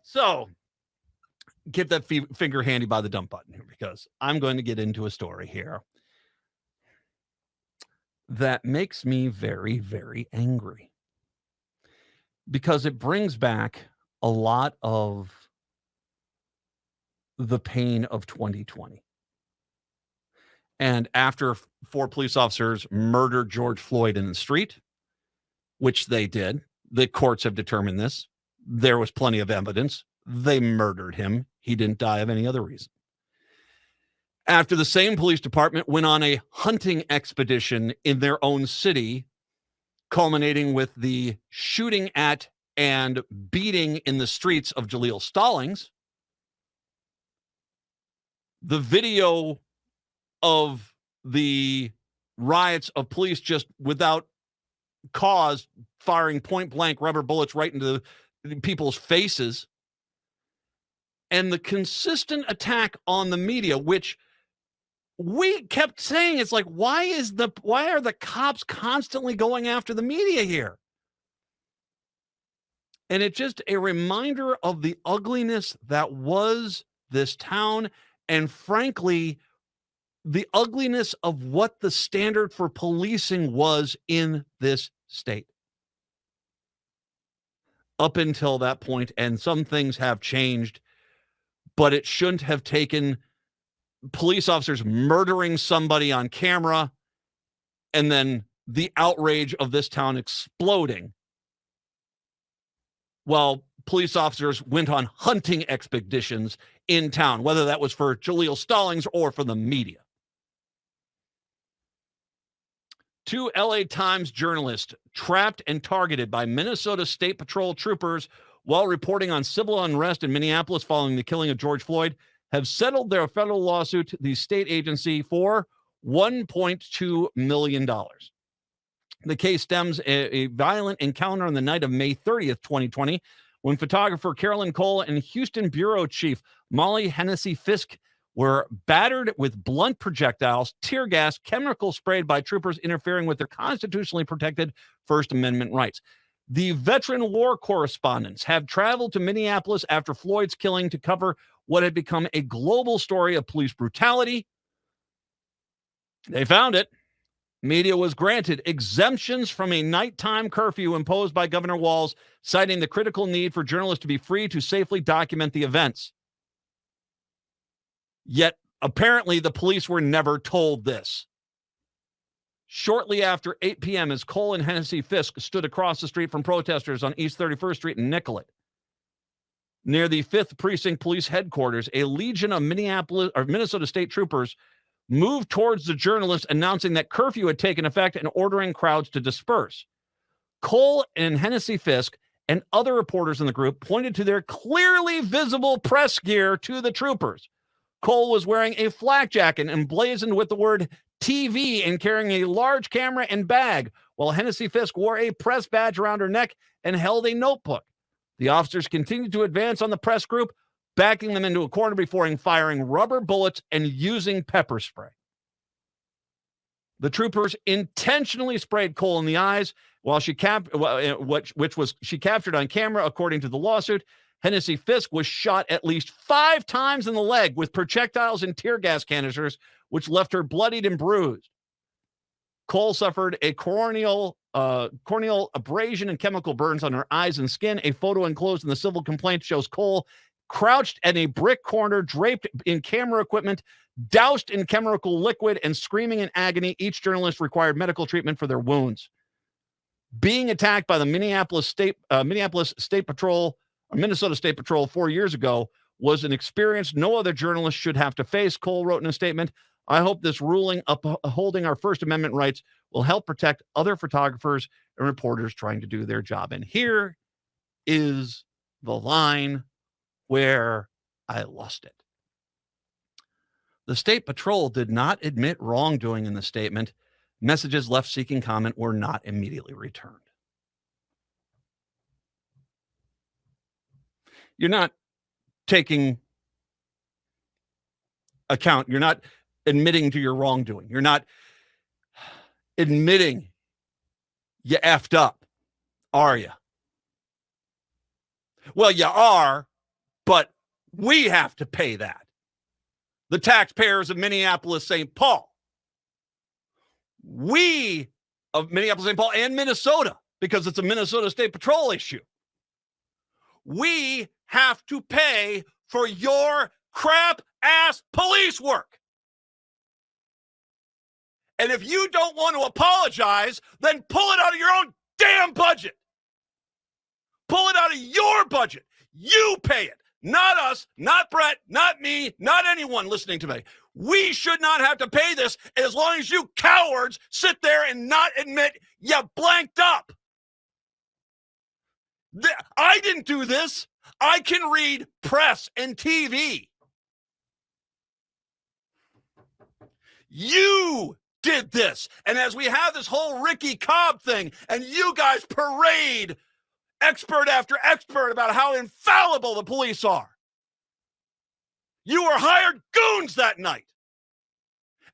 So get that finger handy by the dump button here, because I'm going to get into a story here that makes me very, very angry, because it brings back a lot of the pain of 2020. And after 4 police officers murdered George Floyd in the street, which they did, the courts have determined this. There was plenty of evidence. They murdered him. He didn't die of any other reason. After the same police department went on a hunting expedition in their own city, culminating with the shooting at and beating in the streets of Jaleel Stallings, the video of the riots of police just without cause firing point blank rubber bullets right into people's faces, and the consistent attack on the media, which we kept saying, it's like, why are the cops constantly going after the media here? And it's just a reminder of the ugliness that was this town, and frankly, the ugliness of what the standard for policing was in this state. Up until that point, and some things have changed, but it shouldn't have taken police officers murdering somebody on camera and then the outrage of this town exploding while police officers went on hunting expeditions in town, whether that was for Jaleel Stallings or for the media. 2 LA Times journalists trapped and targeted by Minnesota State Patrol troopers while reporting on civil unrest in Minneapolis following the killing of George Floyd have settled their federal lawsuit to the state agency for $1.2 million. The case stems a violent encounter on the night of May 30th, 2020, when photographer Carolyn Cole and Houston Bureau Chief Molly Hennessy Fisk were battered with blunt projectiles, tear gas, chemical sprayed by troopers interfering with their constitutionally protected First Amendment rights. The veteran war correspondents have traveled to Minneapolis after Floyd's killing to cover what had become a global story of police brutality. They found it. Media was granted exemptions from a nighttime curfew imposed by Governor Walz, citing the critical need for journalists to be free to safely document the events. Yet, apparently, the police were never told this. Shortly after 8 p.m., as Cole and Hennessy Fisk stood across the street from protesters on East 31st Street in Nicollet, near the 5th Precinct Police Headquarters, a legion of Minnesota State troopers moved towards the journalists, announcing that curfew had taken effect and ordering crowds to disperse. Cole and Hennessy Fisk and other reporters in the group pointed to their clearly visible press gear to the troopers. Cole was wearing a flak jacket emblazoned with the word TV and carrying a large camera and bag, while Hennessy Fisk wore a press badge around her neck and held a notebook. The officers continued to advance on the press group, backing them into a corner before firing rubber bullets and using pepper spray. The troopers intentionally sprayed Cole in the eyes while she captured on camera, according to the lawsuit. Hennessy Fisk was shot at least 5 times in the leg with projectiles and tear gas canisters, which left her bloodied and bruised. Cole suffered a corneal abrasion and chemical burns on her eyes and skin. A photo enclosed in the civil complaint shows Cole crouched at a brick corner, draped in camera equipment, doused in chemical liquid, and screaming in agony. Each journalist required medical treatment for their wounds. Being attacked by the Minneapolis State Patrol, or Minnesota State Patrol 4 years ago was an experience no other journalist should have to face, Cole wrote in a statement. I hope this ruling upholding our First Amendment rights will help protect other photographers and reporters trying to do their job. And here is the line where I lost it. The State Patrol did not admit wrongdoing in the statement. Messages left seeking comment were not immediately returned. You're not taking account. You're not admitting to your wrongdoing. You're not admitting you effed up, are you? Well, you are, But we have to pay that. The taxpayers of Minneapolis, St. Paul. We of Minneapolis, St. Paul, and Minnesota, because it's a Minnesota State Patrol issue. We have to pay for your crap-ass police work. And if you don't want to apologize, then pull it out of your own damn budget. Pull it out of your budget. You pay it. Not us, not Brett, not me, not anyone listening to me. We should not have to pay this as long as you cowards sit there and not admit you blanked up. I didn't do this. I can read press and TV. You did this. And as we have this whole Ricky Cobb thing, and you guys parade expert after expert about how infallible the police are. You were hired goons that night.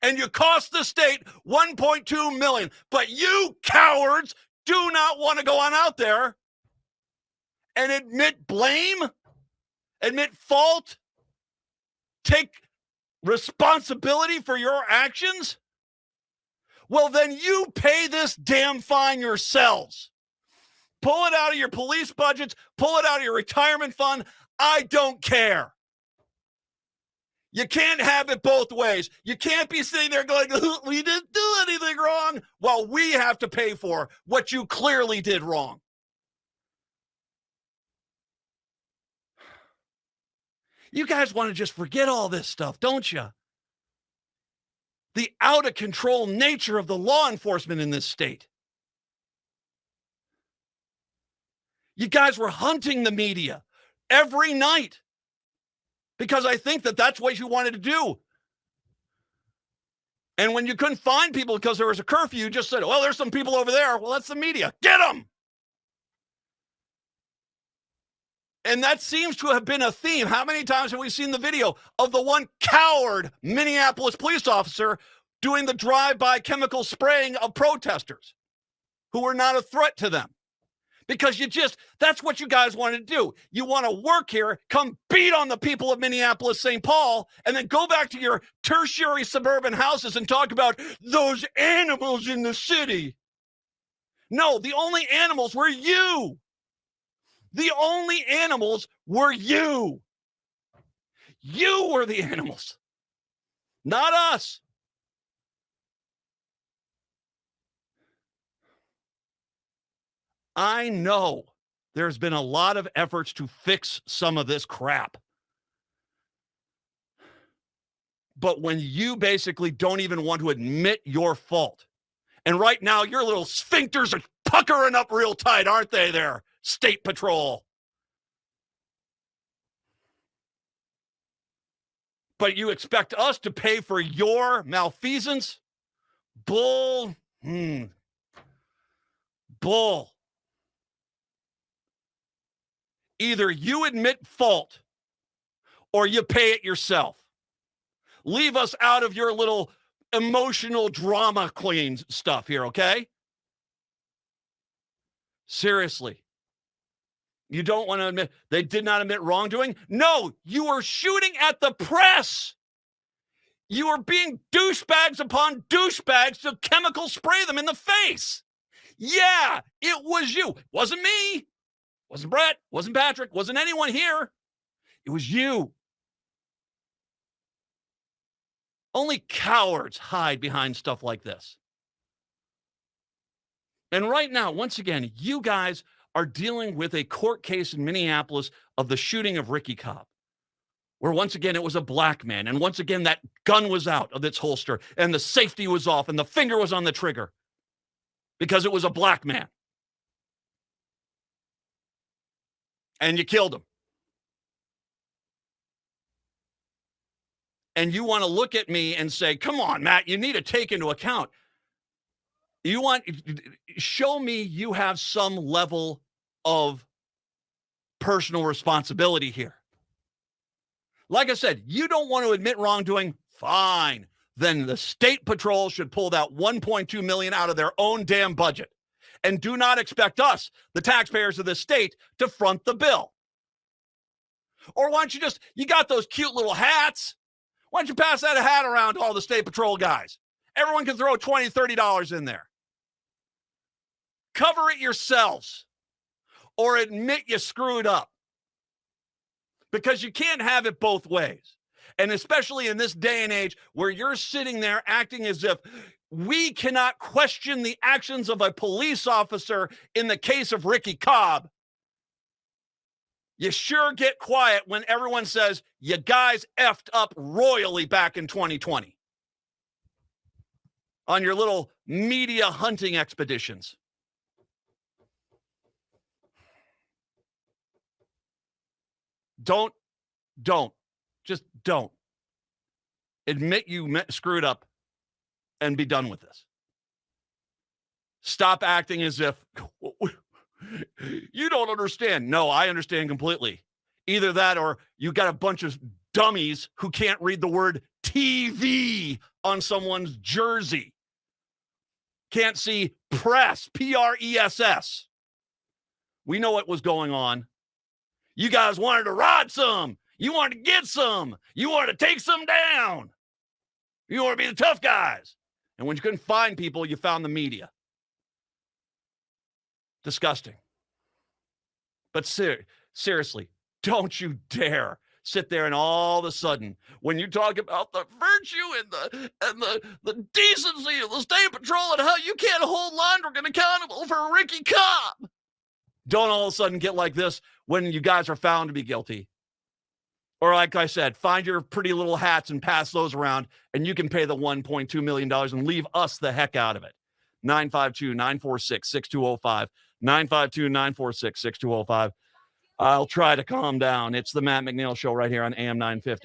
And you cost the state $1.2 million. But you cowards do not want to go on out there and admit blame, admit fault, take responsibility for your actions. Well, then you pay this damn fine yourselves. Pull it out of your police budgets. Pull it out of your retirement fund. I don't care. You can't have it both ways. You can't be sitting there going, we didn't do anything wrong, while we have to pay for what you clearly did wrong. You guys want to just forget all this stuff, don't you? The out-of-control nature of the law enforcement in this state. You guys were hunting the media every night because I think that that's what you wanted to do. And when you couldn't find people because there was a curfew, you just said, well, there's some people over there. Well, that's the media. Get them. And that seems to have been a theme. How many times have we seen the video of the one coward Minneapolis police officer doing the drive-by chemical spraying of protesters who were not a threat to them? Because that's what you guys want to do. You want to work here, come beat on the people of Minneapolis, St. Paul, and then go back to your tertiary suburban houses and talk about those animals in the city. No, the only animals were you. The only animals were you. You were the animals, not us. I know there's been a lot of efforts to fix some of this crap. But when you basically don't even want to admit your fault, and right now your little sphincters are puckering up real tight, aren't they there, State Patrol? But you expect us to pay for your malfeasance? Bull. Bull. Either you admit fault or you pay it yourself. Leave us out of your little emotional drama queen stuff here, okay? Seriously. You don't want to admit they did not admit wrongdoing? No, you were shooting at the press. You were being douchebags upon douchebags to chemical spray them in the face. Yeah, it was you. It wasn't me. Wasn't Brett, wasn't Patrick, wasn't anyone here. It was you. Only cowards hide behind stuff like this. And right now, once again, you guys are dealing with a court case in Minneapolis of the shooting of Ricky Cobb, where once again it was a black man, and once again that gun was out of its holster, and the safety was off, and the finger was on the trigger because it was a black man. And you killed him. And you want to look at me and say, come on, Matt, you need to take into account. Show me you have some level of personal responsibility here. Like I said, you don't want to admit wrongdoing? Fine. Then the State Patrol should pull that $1.2 million out of their own damn budget. And do not expect us, the taxpayers of this state, to front the bill. Or why don't you got those cute little hats. Why don't you pass that hat around to all the state patrol guys? Everyone can throw $20, $30 in there. Cover it yourselves or admit you screwed up. Because you can't have it both ways. And especially in this day and age where you're sitting there acting as if we cannot question the actions of a police officer in the case of Ricky Cobb. You sure get quiet when everyone says you guys effed up royally back in 2020 on your little media hunting expeditions. Don't. Just don't. Admit you screwed up and be done with this. Stop acting as if you don't understand. No, I understand completely. Either that or you got a bunch of dummies who can't read the word TV on someone's jersey. Can't see press, P-R-E-S-S. We know what was going on. You guys wanted to ride some. You wanted to get some. You wanted to take some down. You want to be the tough guys. And when you couldn't find people, you found the media. Disgusting. But seriously, don't you dare sit there and all of a sudden, when you talk about the virtue and the decency of the state patrol and how you can't hold Londrigan accountable for Ricky Cobb, don't all of a sudden get like this when you guys are found to be guilty. Or like I said, find your pretty little hats and pass those around, and you can pay the $1.2 million and leave us the heck out of it. 952-946-6205. 952-946-6205. I'll try to calm down. It's the Matt McNeil Show right here on AM 950.